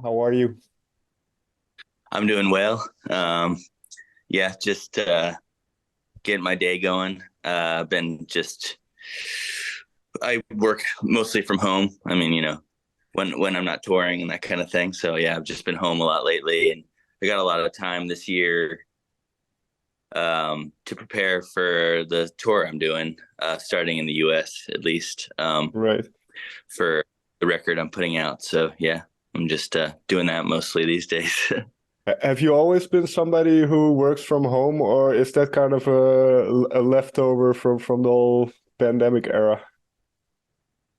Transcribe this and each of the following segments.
How are you? I'm doing well. Yeah, just getting my day going. Been just I work mostly from home. I mean, when I'm not touring and that kind of thing. So yeah, I've just been home a lot lately, and I got a lot of time this year to prepare for the tour I'm doing, starting in the U.S. at least, Right. for the record I'm putting out. So yeah, I'm just doing that mostly these days. Have you always been somebody who works from home, or is that kind of a leftover from the whole pandemic era?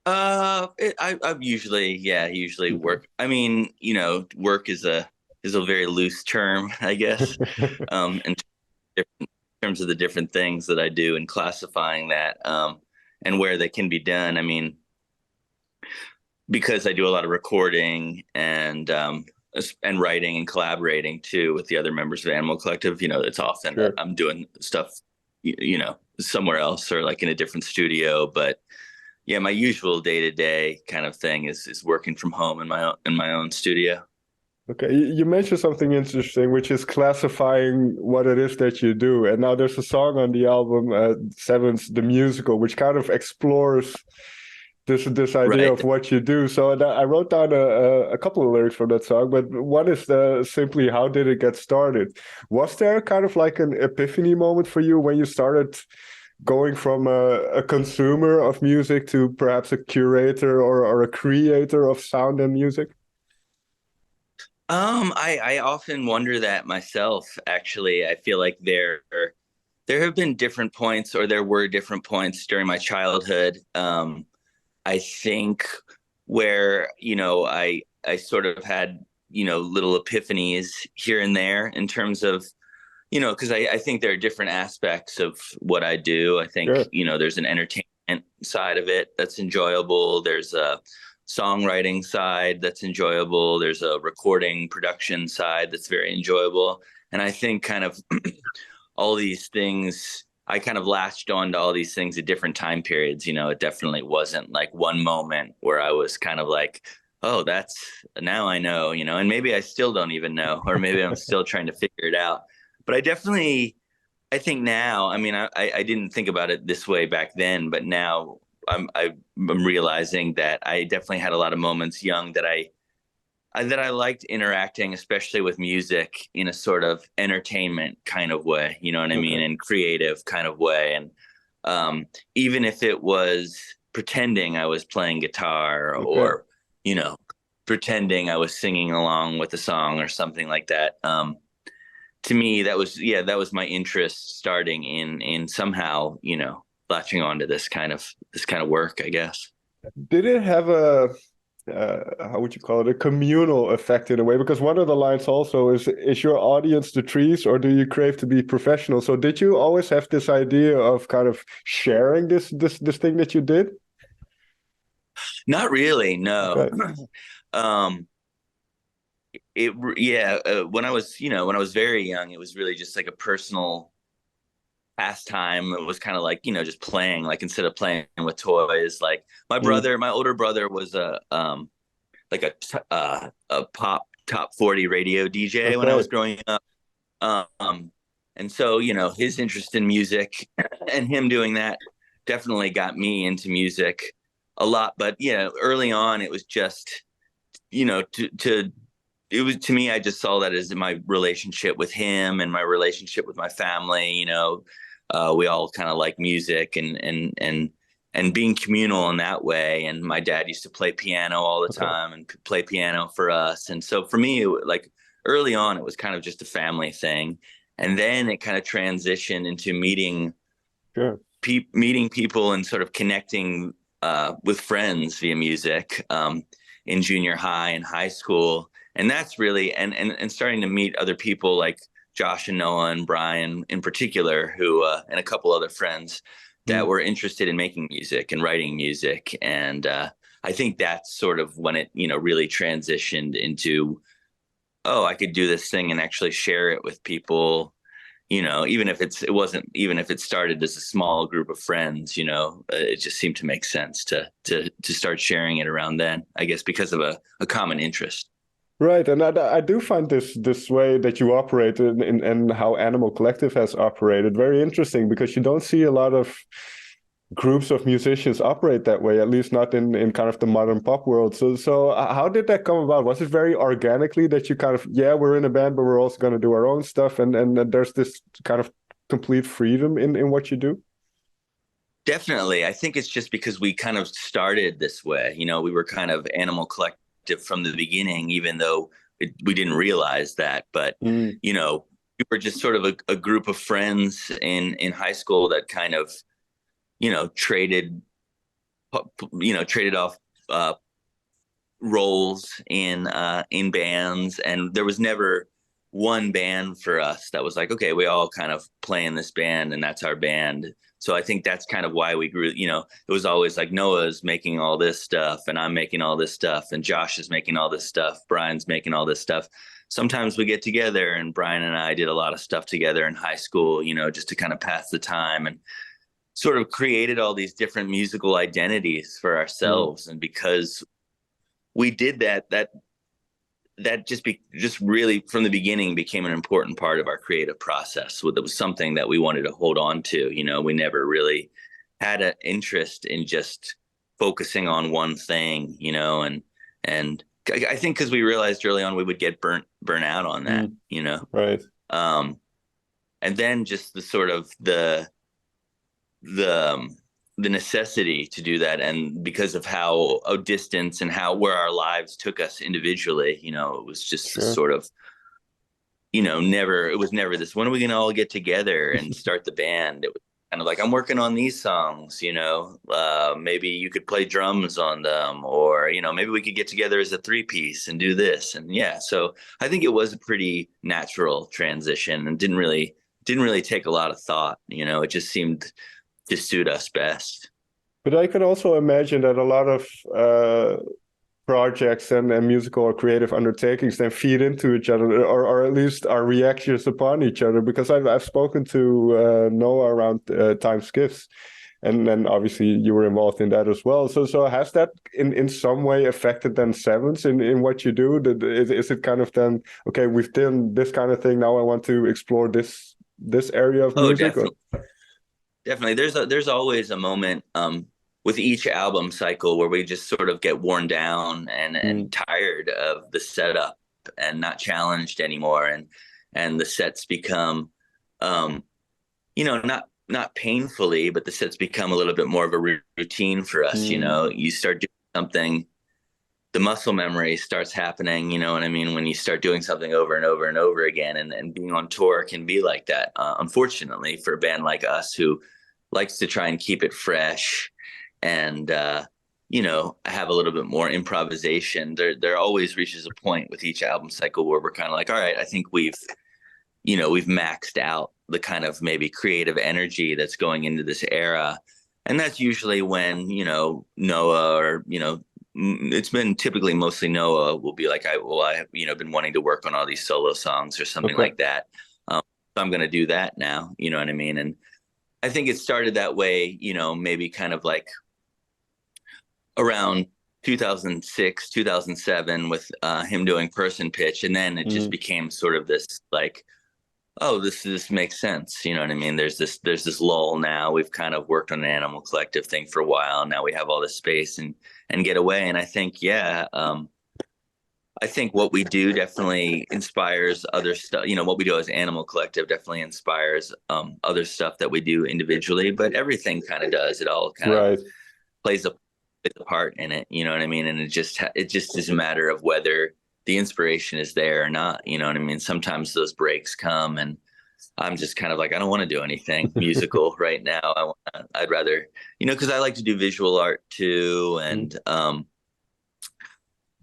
I've usually Okay. work. I mean, work is a very loose term, I guess. In terms of the different things that I do and classifying that, and where they can be done. I mean, because I do a lot of recording and writing and collaborating too with the other members of Animal Collective. It's often that Sure. I'm doing stuff, somewhere else or like in a different studio, but yeah, my usual day to day kind of thing is working from home in my own studio. Okay. You mentioned something interesting, which is classifying what it is that you do. And now there's a song on the album, Seven's the Musical, which kind of explores this idea Right. of what you do. So I wrote down a couple of lyrics from that song, but one is simply how did it get started? Was there kind of like an epiphany moment for you when you started going from a consumer of music to perhaps a curator or a creator of sound and music? I often wonder that myself, actually. I feel like there have been different points, or there were different points during my childhood. I think where, I sort of had, little epiphanies here and there in terms of, because I think there are different aspects of what I do. I think, Sure. there's an entertainment side of it that's enjoyable. There's a songwriting side that's enjoyable. There's a recording production side that's very enjoyable. And I think kind of all these things, I kind of latched on to all these things at different time periods. It definitely wasn't like one moment where I was kind of like, oh, that's now I know, and maybe I still don't even know, or maybe I'm still trying to figure it out. But I think now, I mean, I didn't think about it this way back then, but now I'm realizing that I definitely had a lot of moments young that I liked interacting, especially with music in a sort of entertainment kind of way, you know what I mean, Okay. and creative kind of way. And even if it was pretending I was playing guitar Okay. or, you know, pretending I was singing along with a song or something like that. To me, that was my interest starting in somehow, latching onto this kind of work, I guess. Did it have a how would you call it, a communal effect in a way? Because one of the lines also is your audience the trees, or do you crave to be professional? So did you always have this idea of kind of sharing this thing that you did? Not really, no. Okay. um yeah, when I was very young, it was really just like a personal pastime. It was kind of like, just playing, like instead of playing with toys. Like Mm, my older brother was a pop top 40 radio DJ when I okay. was growing up. um and so, his interest in music and him doing that definitely got me into music a lot. But early on it was just, to it was, to me, I just saw that as my relationship with him and my relationship with my family. We all kind of like music and being communal in that way. And my dad used to play piano all the Okay. time and play piano for us. And so for me, like early on, it was kind of just a family thing. And then it kind of transitioned into Sure. meeting people and sort of connecting with friends via music, in junior high and high school. And that's really, and starting to meet other people like Josh and Noah and Brian in particular, who, and a couple other friends that Mm. were interested in making music and writing music. And I think that's sort of when it, really transitioned into, oh, I could do this thing and actually share it with people, even if even if it started as a small group of friends. It just seemed to make sense to start sharing it around then, I guess, because of a common interest. Right, and I do find this way that you operate and how Animal Collective has operated very interesting because you don't see a lot of groups of musicians operate that way, at least not in kind of the modern pop world. So how did that come about? Was it very organically that you kind of, yeah, we're in a band, but we're also going to do our own stuff, and there's this kind of complete freedom in what you do? Definitely. I think it's just because we kind of started this way. We were kind of Animal Collective from the beginning, even though we didn't realize that. But, Mm, we were just sort of a group of friends in high school that kind of, traded, traded off roles in bands, and there was never one band for us that was like, okay, we all kind of play in this band and that's our band. So I think that's kind of why we grew. It was always like Noah's making all this stuff and I'm making all this stuff and Josh is making all this stuff, Brian's making all this stuff. Sometimes we get together, and Brian and I did a lot of stuff together in high school, just to kind of pass the time, and sort of created all these different musical identities for mm, ourselves. And because we did that just really from the beginning became an important part of our creative process. It was something that we wanted to hold on to. We never really had an interest in just focusing on one thing, and I think because we realized early on we would get burnt out on that, mm, right. um, and then just the sort of the the necessity to do that, and because of how a distance and how where our lives took us individually, it was just this Sure. sort of, it was never this, when are we going to all get together and start the band? It was kind of like, I'm working on these songs, maybe you could play drums on them, or maybe we could get together as a three-piece and do this. And yeah, so I think it was a pretty natural transition and didn't really take a lot of thought. It just seemed to suit us best. But I could also imagine that a lot of projects and musical or creative undertakings then feed into each other, or at least are reactions upon each other. Because I've spoken to Noah around Time Skiffs, and then obviously you were involved in that as well. So has that in some way affected then Sevens in what you do? Is it kind of then, okay, we've done this kind of thing, now I want to explore this area of Oh, music? Or definitely. There's always a moment with each album cycle where we just sort of get worn down and mm, tired of the setup and not challenged anymore, and the sets become um not painfully, but the sets become a little bit more of a routine for us. mm, You start doing something, the muscle memory starts happening, you know what I mean, when you start doing something over and over and over again. And being on tour can be like that, unfortunately, for a band like us who likes to try and keep it fresh and have a little bit more improvisation. There always reaches a point with each album cycle where we're kind of like, all right, I think we've maxed out the kind of maybe creative energy that's going into this era. And that's usually when, Noah, or, it's been typically mostly Noah will be like, I have, been wanting to work on all these solo songs or something okay. like that. So I'm going to do that now. You know what I mean? And I think it started that way, maybe kind of like around 2006, 2007 with him doing Person Pitch. And then it just Mm, became sort of this like, oh, this makes sense. You know what I mean? There's this lull now. We've kind of worked on an Animal Collective thing for a while. Now we have all this space and get away. And I think, yeah, I think what we do definitely inspires other stuff. What we do as Animal Collective definitely inspires other stuff that we do individually. But everything kind of does. It all kind of right. plays a part in it. You know what I mean? And it just is a matter of whether the inspiration is there or not. You know what I mean? Sometimes those breaks come, and I'm just kind of like, I don't want to do anything musical right now. I'd rather, because I like to do visual art too, Mm. and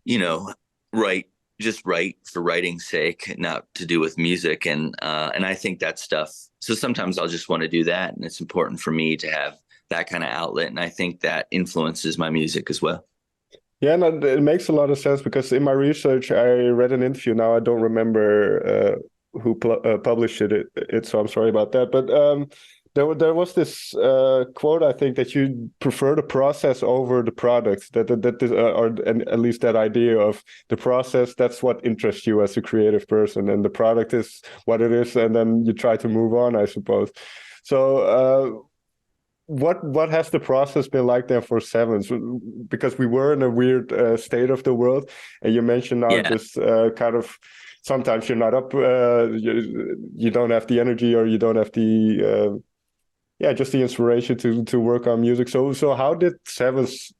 you know, write just write for writing's sake, not to do with music. And I think that stuff. So sometimes I'll just want to do that, and it's important for me to have that kind of outlet, and I think that influences my music as well. Yeah, no, it makes a lot of sense because in my research, I read an interview. Now I don't remember who published it, so I'm sorry about that. But There was this quote, I think, that you prefer the process over the product. That is, or and at least that idea of the process. That's what interests you as a creative person, and the product is what it is, and then you try to move on, I suppose. So, what has the process been like there for Sevens? Because we were in a weird state of the world, and you mentioned now Yeah. this kind of sometimes you're not up, you don't have the energy, or you don't have the yeah, just the inspiration to work on music. So how did Sevens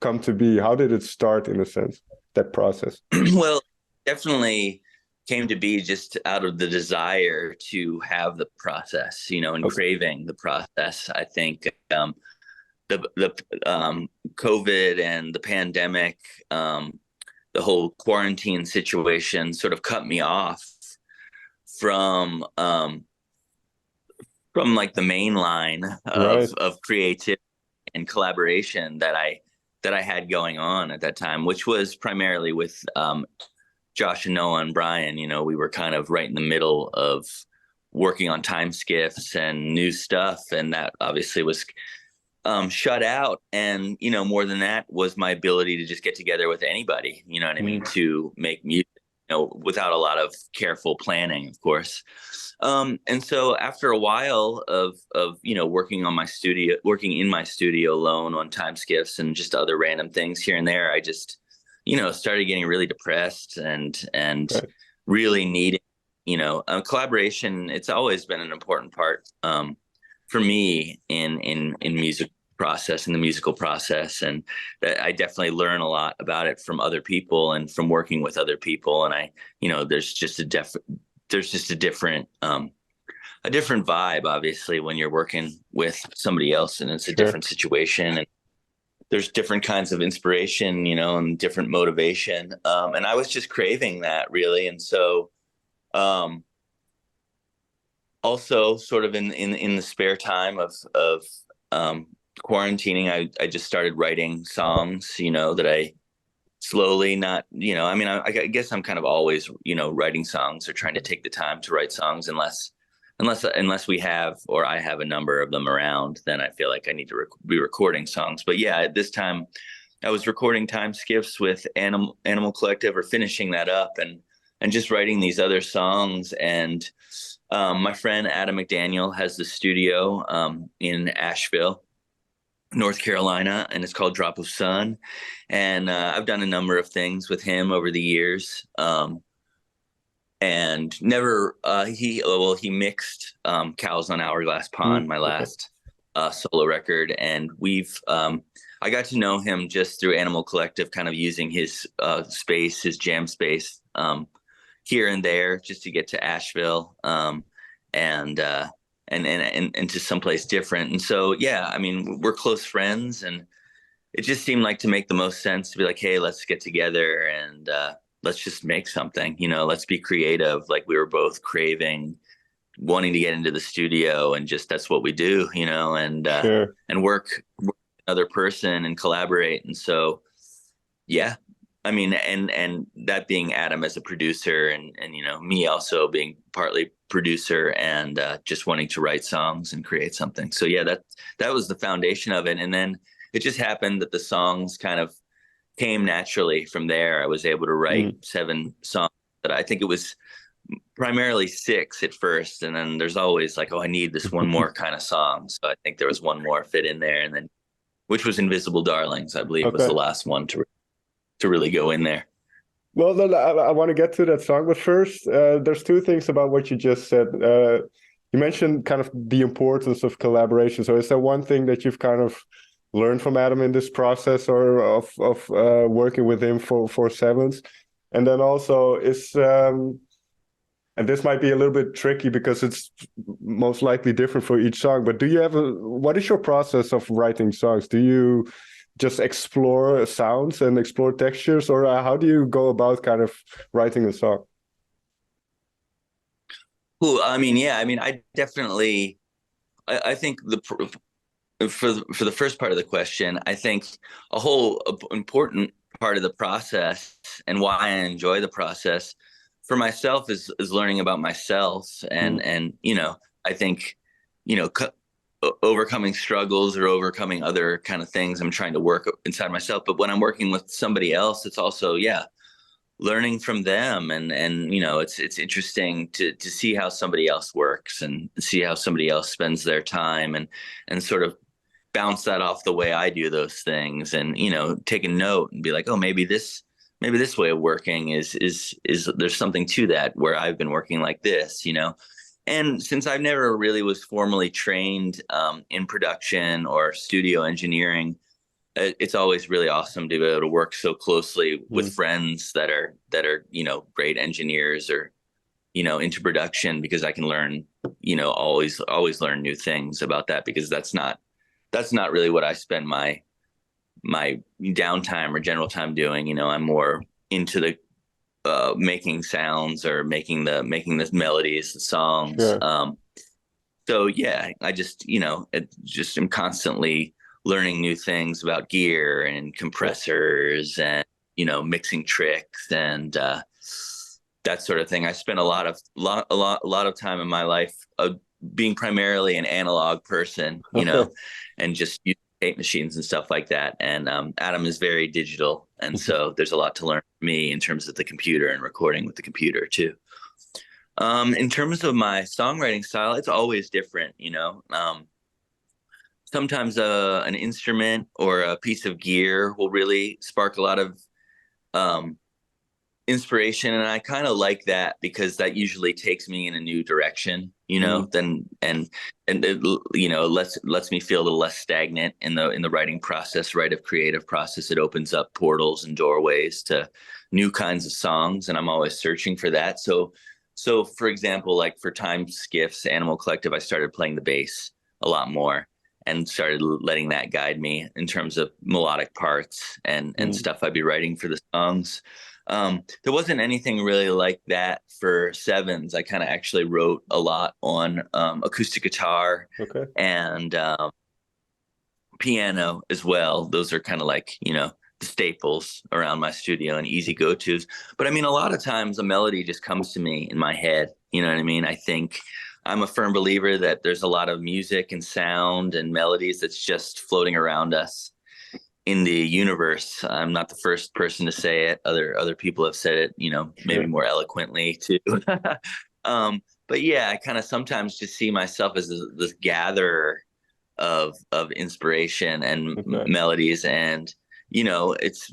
come to be? How did it start, in a sense, that process? Well, definitely came to be just out of the desire to have the process, and Okay. craving the process. I think the COVID and the pandemic, the whole quarantine situation sort of cut me off from like the main line Right. of creativity and collaboration that I had going on at that time, which was primarily with Josh and Noah and Brian. We were kind of right in the middle of working on time skiffs and new stuff, and that obviously was shut out. And more than that was my ability to just get together with anybody. You know what I mean? Mm. To make music, without a lot of careful planning, of course. And so after a while of working in my studio alone on time skiffs and just other random things here and there, I just started getting really depressed and Right. really needing collaboration. It's always been an important part for me in music process, in the musical process, and I definitely learn a lot about it from other people and from working with other people. And there's just a different a different vibe, obviously, when you're working with somebody else, and it's a Sure. different situation, and there's different kinds of inspiration, and different motivation. And I was just craving that, really. And so um also sort of in the spare time of um quarantining, I just started writing songs, that I slowly, not, I mean, I guess I'm kind of always, writing songs or trying to take the time to write songs, unless we have, or I have a number of them around, then I feel like I need to be recording songs. But yeah, at this time I was recording time skiffs with Animal Collective, or finishing that up, and just writing these other songs. And my friend Adam McDaniel has the studio in Asheville, North Carolina, and it's called Drop of Sun. And I've done a number of things with him over the years. And never, he mixed Cows on Hourglass Pond, Mm. my Okay. last solo record. And I got to know him just through Animal Collective, kind of using his space, his jam space, here and there, just to get to Asheville, and to someplace different. And so, yeah, I mean, we're close friends, and it just seemed like to make the most sense to be like, hey, let's get together and let's just make something. Let's be creative. Like, we were both craving, wanting to get into the studio, and just that's what we do, Sure. and work with another person and collaborate. And so, yeah, I mean, and that being Adam as a producer, and me also being partly producer, and just wanting to write songs and create something. So yeah, that was the foundation of it. And then it just happened that the songs kind of came naturally from there. I was able to write Mm. 7 songs, that I think it was primarily 6 at first, and then there's always like, oh, I need this one more kind of song. So I think there was one more fit in there, and then, which was Invisible Darlings, I believe, was the Okay. last one to really go in there. Well, then I want to get to that song, but first, there's two things about what you just said. You mentioned kind of the importance of collaboration. So, is there one thing that you've kind of learned from Adam in this process, or of working with him for Sevens? And then also, and this might be a little bit tricky because it's most likely different for each song. But what is your process of writing songs? Do you just explore sounds and explore textures, or how do you go about kind of writing a song? Well, I mean, yeah, I mean, I definitely, I think for the first part of the question, I think a whole important part of the process, and why I enjoy the process for myself, is learning about myself. Mm. And I think, overcoming struggles or overcoming other kind of things I'm trying to work inside myself. But when I'm working with somebody else, it's also, yeah, learning from them. And it's interesting to see how somebody else works and see how somebody else spends their time, and sort of bounce that off the way I do those things, and take a note and be like, oh, maybe this way of working is there's something to that, where I've been working like this. And since I've never really was formally trained in production or studio engineering, it's always really awesome to be able to work so closely with friends that are great engineers, or into production, because I can learn, always learn new things about that, because that's not really what I spend my downtime or general time doing. I'm more into the making sounds, or making the melodies, the songs. Sure. So yeah, I just am constantly learning new things about gear and compressors, and mixing tricks, and that sort of thing. I spent a lot of time in my life being primarily an analog person, and just using tape machines and stuff like that. And Adam is very digital, and so there's a lot to learn from me in terms of the computer and recording with the computer too. In terms of my songwriting style, it's always different. Sometimes an instrument or a piece of gear will really spark a lot of inspiration, and I kind of like that, because that usually takes me in a new direction, then and it, lets me feel a little less stagnant in the writing process, of creative process. It opens up portals and doorways to new kinds of songs, and I'm always searching for that. So for example, like for Time Skiff's Animal Collective, I started playing the bass a lot more, and started letting that guide me in terms of melodic parts and stuff I'd be writing for the songs. There wasn't anything really like that for Sevens. I kind of actually wrote a lot on acoustic guitar, Okay. and piano as well. Those are kind of like, the staples around my studio and easy go-tos. But I mean, a lot of times a melody just comes to me in my head. You know what I mean? I think I'm a firm believer that there's a lot of music and sound and melodies that's just floating around us in the universe. I'm not the first person to say it. Other people have said it, maybe Sure. more eloquently too. But yeah, I kind of sometimes just see myself as this gatherer of inspiration and Okay. melodies, and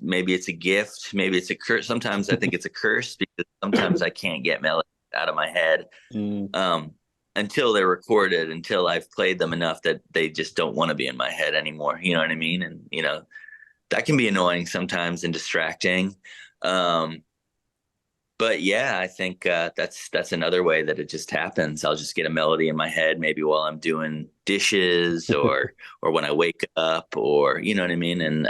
maybe it's a gift, maybe it's a curse. Sometimes I think it's a curse, because sometimes I can't get melodies out of my head Mm. until they're recorded, until I've played them enough that they just don't want to be in my head anymore. You know what I mean? And that can be annoying sometimes and distracting. But yeah, I think that's another way that it just happens. I'll just get a melody in my head, maybe while I'm doing dishes, or when I wake up, or you know what I mean. And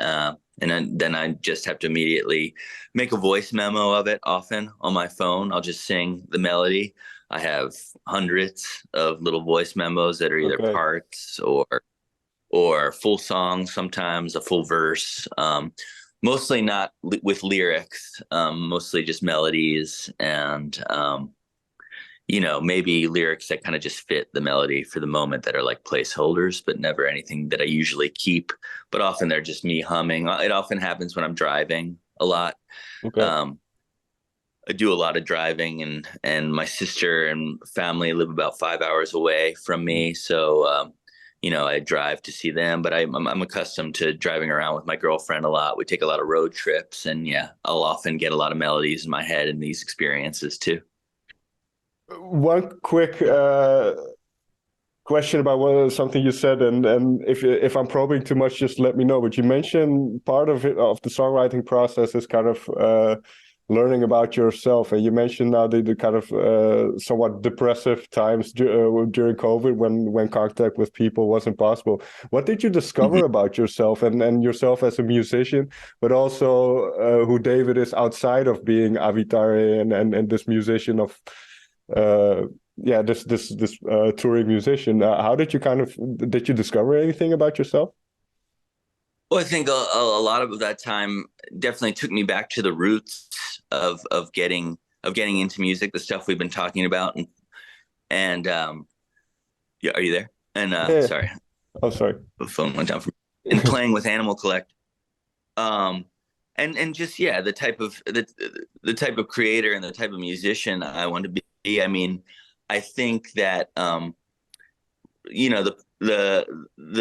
then I just have to immediately make a voice memo of it. Often on my phone, I'll just sing the melody. I have hundreds of little voice memos that are either Okay. parts or full songs, sometimes a full verse. Mostly not with lyrics, mostly just melodies, and maybe lyrics that kind of just fit the melody for the moment, that are like placeholders, but never anything that I usually keep. But often they're just me humming. It often happens when I'm driving a lot. Okay. Um, I do a lot of driving, and my sister and family live about 5 hours away from me. So, I drive to see them, but I'm accustomed to driving around with my girlfriend a lot. We take a lot of road trips, and yeah, I'll often get a lot of melodies in my head in these experiences too. One quick question about something you said, and if I'm probing too much, just let me know. But you mentioned part of the songwriting process is kind of learning about yourself, and you mentioned now the kind of somewhat depressive times during COVID, when contact with people wasn't possible. What did you discover about yourself, and yourself as a musician, but also who David is outside of being Avey Tare and this musician of this touring musician? How did you did you discover anything about yourself? Well, I think a lot of that time definitely took me back to the roots of getting into music, the stuff we've been talking about, and yeah, are you there? And Yeah. sorry. Oh, sorry. The phone went down from and playing with Animal Collect. Um, and just yeah, the type of creator and the type of musician I want to be. I mean, I think that the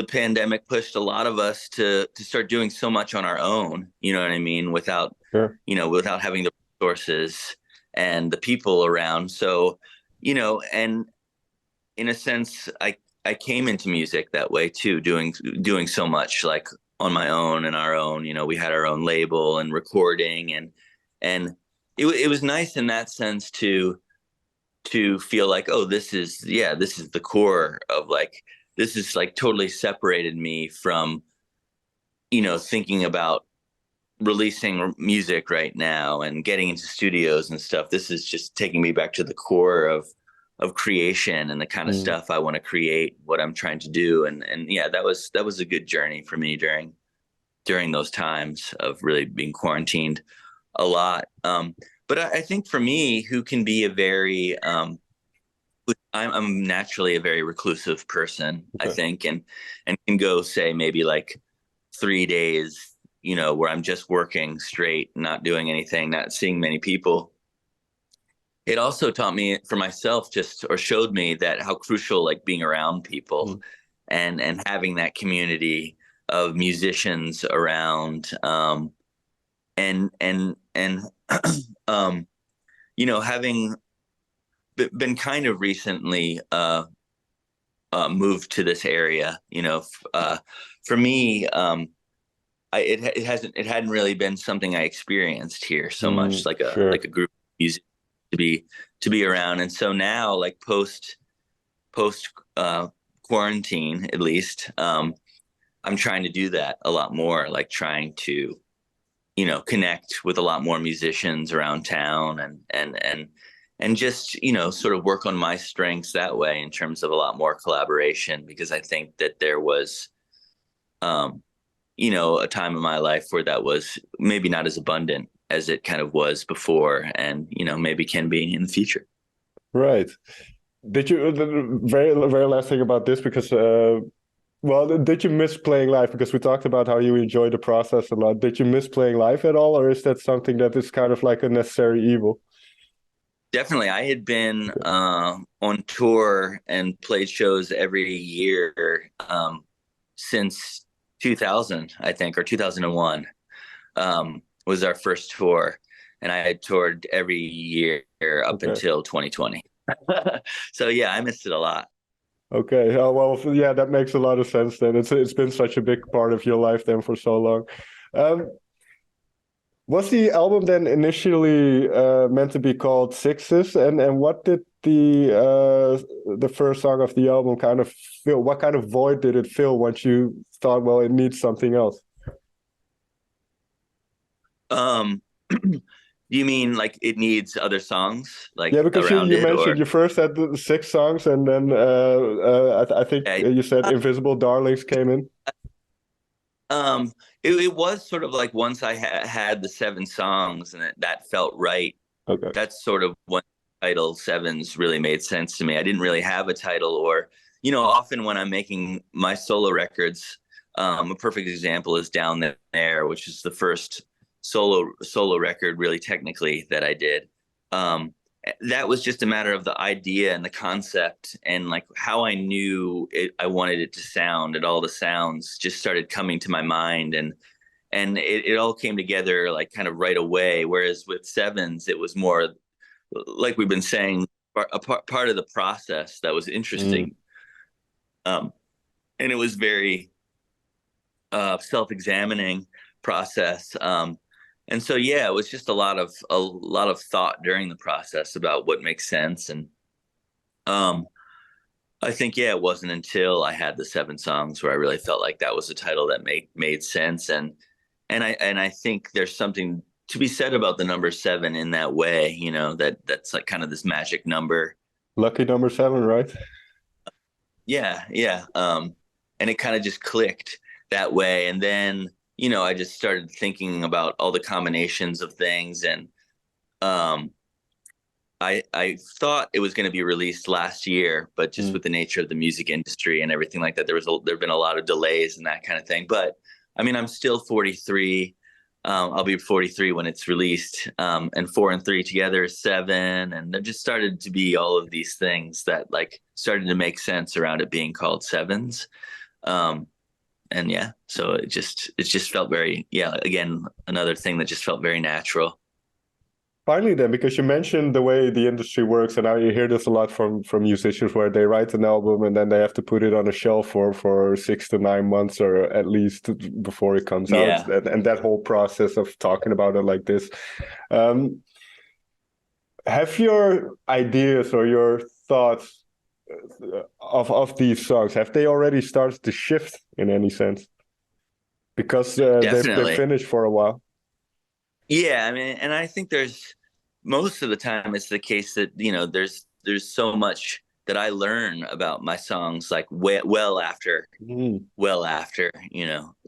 pandemic pushed a lot of us to start doing so much on our own. You know what I mean? Without Sure. without having the resources and the people around. So, and in a sense, I came into music that way too, doing so much like on my own and our own. We had our own label and recording, and it was nice in that sense to feel like, oh, this is the core of like, this is like totally separated me from thinking about releasing music right now and getting into studios and stuff. This is just taking me back to the core of creation and the kind of Mm. stuff I want to create, what I'm trying to do. And yeah, that was a good journey for me during those times of really being quarantined a lot. But I think for me, who can be a very I'm naturally a very reclusive person, I Okay. think, and can go say maybe like 3 days, where I'm just working straight, not doing anything, not seeing many people. It also taught me for myself just or showed me that how crucial like being around people Mm. and having that community of musicians around, and um having been kind of recently moved to this area. For me, it hadn't really been something I experienced here so much, Mm. like a Sure. like a group of music to be around. And so now, like post quarantine, at least, I'm trying to do that a lot more, like trying to connect with a lot more musicians around town, and just sort of work on my strengths that way in terms of a lot more collaboration, because I think that there was um a time in my life where that was maybe not as abundant as it kind of was before, and maybe can be in the future. Right. Did you the very very last thing about this because well, did you miss playing live? Because we talked about how you enjoy the process a lot. Did you miss playing live at all, or is that something that is kind of like a necessary evil? Definitely, I had been on tour and played shows every year since 2000, I think, or 2001 was our first tour, and I had toured every year up Okay. until 2020. So yeah, I missed it a lot. Okay. Oh, well, yeah, that makes a lot of sense then. It's been such a big part of your life then for so long. Um, was the album then initially meant to be called Sixes, and what did the first song of the album kind of fill? What kind of void did it fill once you thought, well, it needs something else? Um, you mean like it needs other songs like Yeah, because around you it, mentioned or you first had the six songs, and then I think yeah, you said Invisible Darlings came in. um, it was sort of like once I had the seven songs and that felt right. Okay. That's sort of when title sevens really made sense to me. I didn't really have a title, or often when I'm making my solo records, a perfect example is Down There, which is the first solo record really technically that I did. um that was just a matter of the idea and the concept, and like how I knew I wanted it to sound, and all the sounds just started coming to my mind, and it all came together like kind of right away. Whereas with sevens, it was more like we've been saying, a part of the process that was Mm. interesting. um and it was very self-examining process. And so yeah, it was just a lot of thought during the process about what makes sense. And um I think, yeah, it wasn't until I had the seven songs where I really felt like that was a title that made sense. And I think there's something to be said about the number seven in that way, that's like kind of this magic number. Lucky number seven, right? Yeah, yeah. And it kind of just clicked that way. And then, I just started thinking about all the combinations of things. And um I thought it was going to be released last year, but just Mm. with the nature of the music industry and everything like that, there've been a lot of delays and that kind of thing. But I mean, I'm still 43. I'll be 43 when it's released. And 4 and 3 together is 7. And there just started to be all of these things that like started to make sense around it being called Sevens. Um, and yeah, so it just felt very, yeah, again, another thing that just felt very natural. Finally, then, because you mentioned the way the industry works, and now you hear this a lot from musicians where they write an album and then they have to put it on a shelf for 6 to 9 months or at least before it comes out, Yeah. and that whole process of talking about it like this. Um, have your ideas or your thoughts of these songs, have they already started to shift in any sense? Because they're Definitely. finished for a while. Yeah, I mean, and I think there's most of the time it's the case that, there's so much that I learn about my songs like Mm, well after,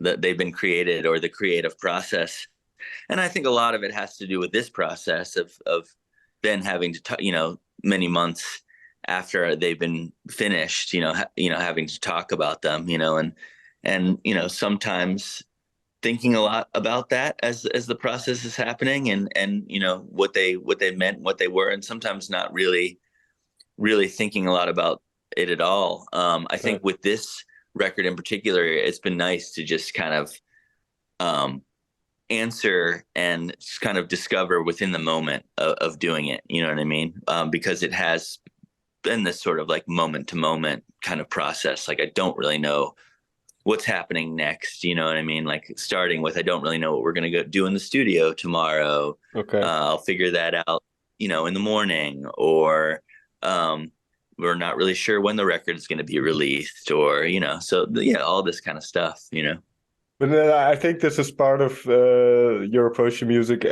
that they've been created or the creative process. And I think a lot of it has to do with this process of then having to many months after they've been finished, having to talk about them, and sometimes thinking a lot about that as the process is happening, and what they meant, what they were, and sometimes not really thinking a lot about it at all. I think right. with this record in particular, it's been nice to just kind of um, answer and just kind of discover within the moment of doing it. You know what I mean? Because it has been this sort of like moment to moment kind of process. Like I don't really know what's happening next. You know what I mean? Like starting with, I don't really know what we're going to go do in the studio tomorrow. Okay. I'll figure that out, in the morning, or um, we're not really sure when the record is going to be released, or, so yeah, all this kind of stuff. But I think this is part of your approach to music,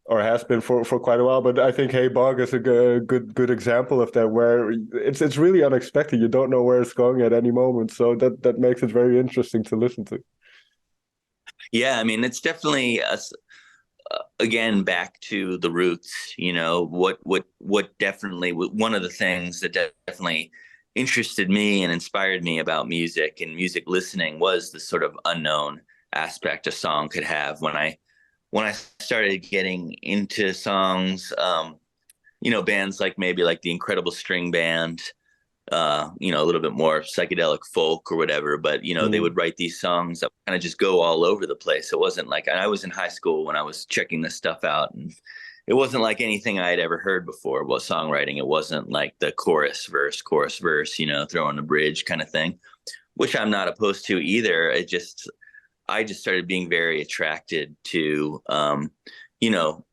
or has been for quite a while. But I think Hey Bug is a good example of that, where it's really unexpected. You don't know where it's going at any moment, so that makes it very interesting to listen to. Yeah, I mean, it's definitely again back to the roots. What definitely one of the things that definitely interested me and inspired me about music and music listening was the sort of unknown aspect a song could have. When I started getting into songs, bands like maybe like the Incredible String Band, a little bit more psychedelic folk or whatever, but they Mm, would write these songs that kind of just go all over the place. It wasn't like, and I was in high school when I was checking this stuff out, and it wasn't like anything I had ever heard before about songwriting. It wasn't like the chorus verse, throwing a bridge kind of thing, which I'm not opposed to either. I just started being very attracted to, you know,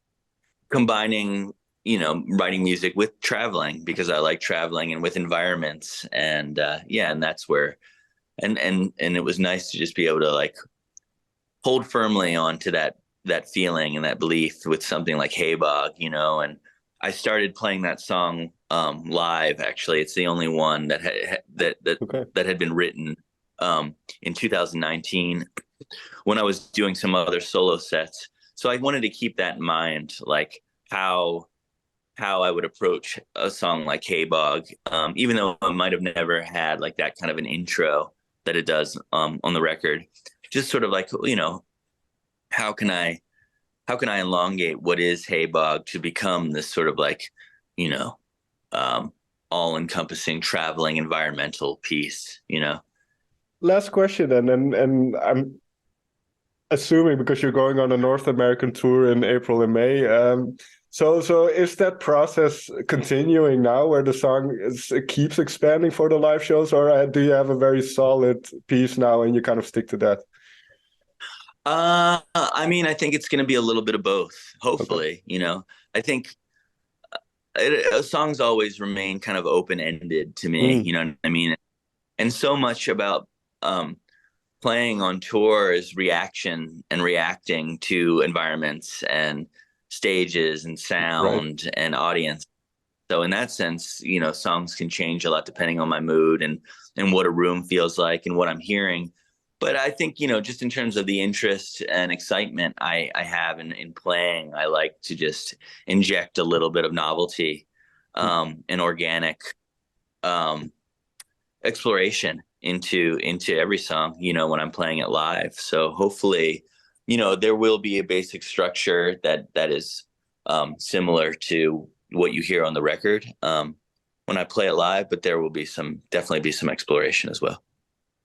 combining, writing music with traveling, because I like traveling and with environments. And yeah, and that's where, and it was nice to just be able to like hold firmly onto that feeling and that belief with something like Hey Bog, and I started playing that song live. Actually, it's the only one okay. that had been written in 2019 when I was doing some other solo sets. So I wanted to keep that in mind, like how I would approach a song like Hey Bog, even though I might have never had like that kind of an intro that it does on the record. Just sort of like, how can I elongate what is Hey Bog to become this sort of like, you know, um, all encompassing traveling environmental piece. Last question, and I'm assuming because you're going on a North American tour in April and May. So is that process continuing now, where the song keeps expanding for the live shows, or do you have a very solid piece now and you kind of stick to that? I mean, I think it's going to be a little bit of both. Okay. Hopefully, I think songs always remain kind of open ended to me. Mm, You know what I mean? And so much about um, playing on tour is reaction and reacting to environments and stages and right. sound and audience. So in that sense, songs can change a lot depending on my mood and what a room feels like and what I'm hearing. But I think, just in terms of the interest and excitement I have in playing, I like to just inject a little bit of novelty, and organic um, exploration into every song, when I'm playing it live. So hopefully, there will be a basic structure that is similar to what you hear on the record when I play it live, but there will definitely be some exploration as well.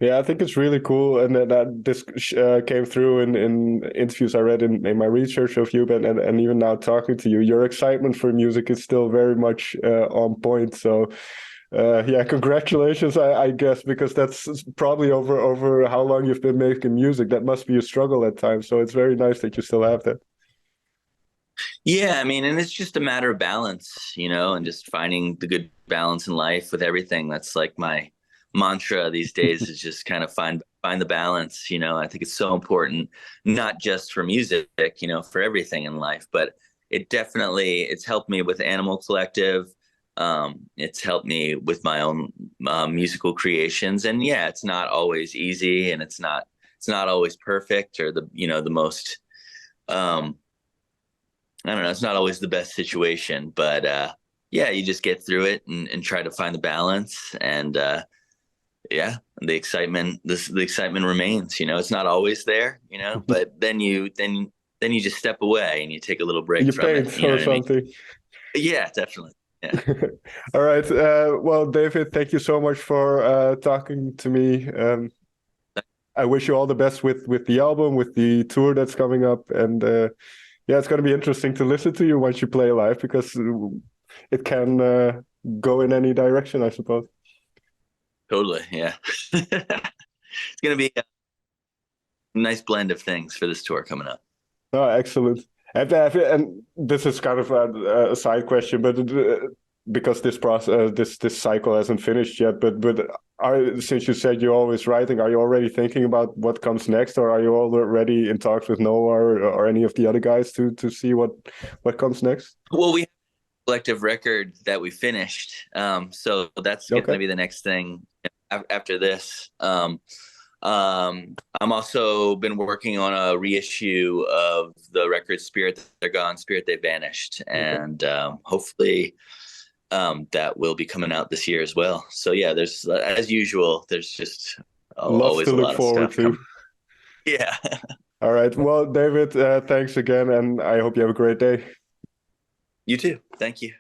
Yeah, I think it's really cool, and that this came through in interviews I read in my research of you, and even now talking to you, your excitement for music is still very much on point. So, yeah, congratulations, I guess, because that's probably over how long you've been making music. That must be a struggle at times. So it's very nice that you still have that. Yeah, I mean, and it's just a matter of balance, and just finding the good balance in life with everything. That's like my mantra these days, is just kind of find the balance. I think it's so important, not just for music, for everything in life. But it's helped me with Animal Collective. It's helped me with my own musical creations. And yeah, it's not always easy, and it's not always perfect, or the most I don't know, it's not always the best situation, but yeah, you just get through it and try to find the balance. And yeah, the excitement remains. It's not always there, but then you just step away and you take a little break You from it. paint You know or what I mean? something. Yeah, definitely. Yeah. All right. Well, David, thank you so much for talking to me. I wish you all the best with the album, with the tour that's coming up, and yeah, it's going to be interesting to listen to you once you play live, because it can go in any direction, I suppose. Totally. Yeah. It's going to be a nice blend of things for this tour coming up. Oh, excellent. And this is kind of a side question, but because this process, this cycle hasn't finished yet, but since you said you're always writing, are you already thinking about what comes next, or are you already in talks with Noah or any of the other guys to see what comes next? Well, we have a collective record that we finished, so that's going to Okay. be the next thing after this. I'm also been working on a reissue of the record Spirit They're Gone, Spirit They Vanished, Okay. and hopefully that will be coming out this year as well. So yeah, there's as usual, there's just Lots to always a look lot of forward stuff to. coming. Yeah. All right. Well, David, thanks again, and I hope you have a great day. You too. Thank you.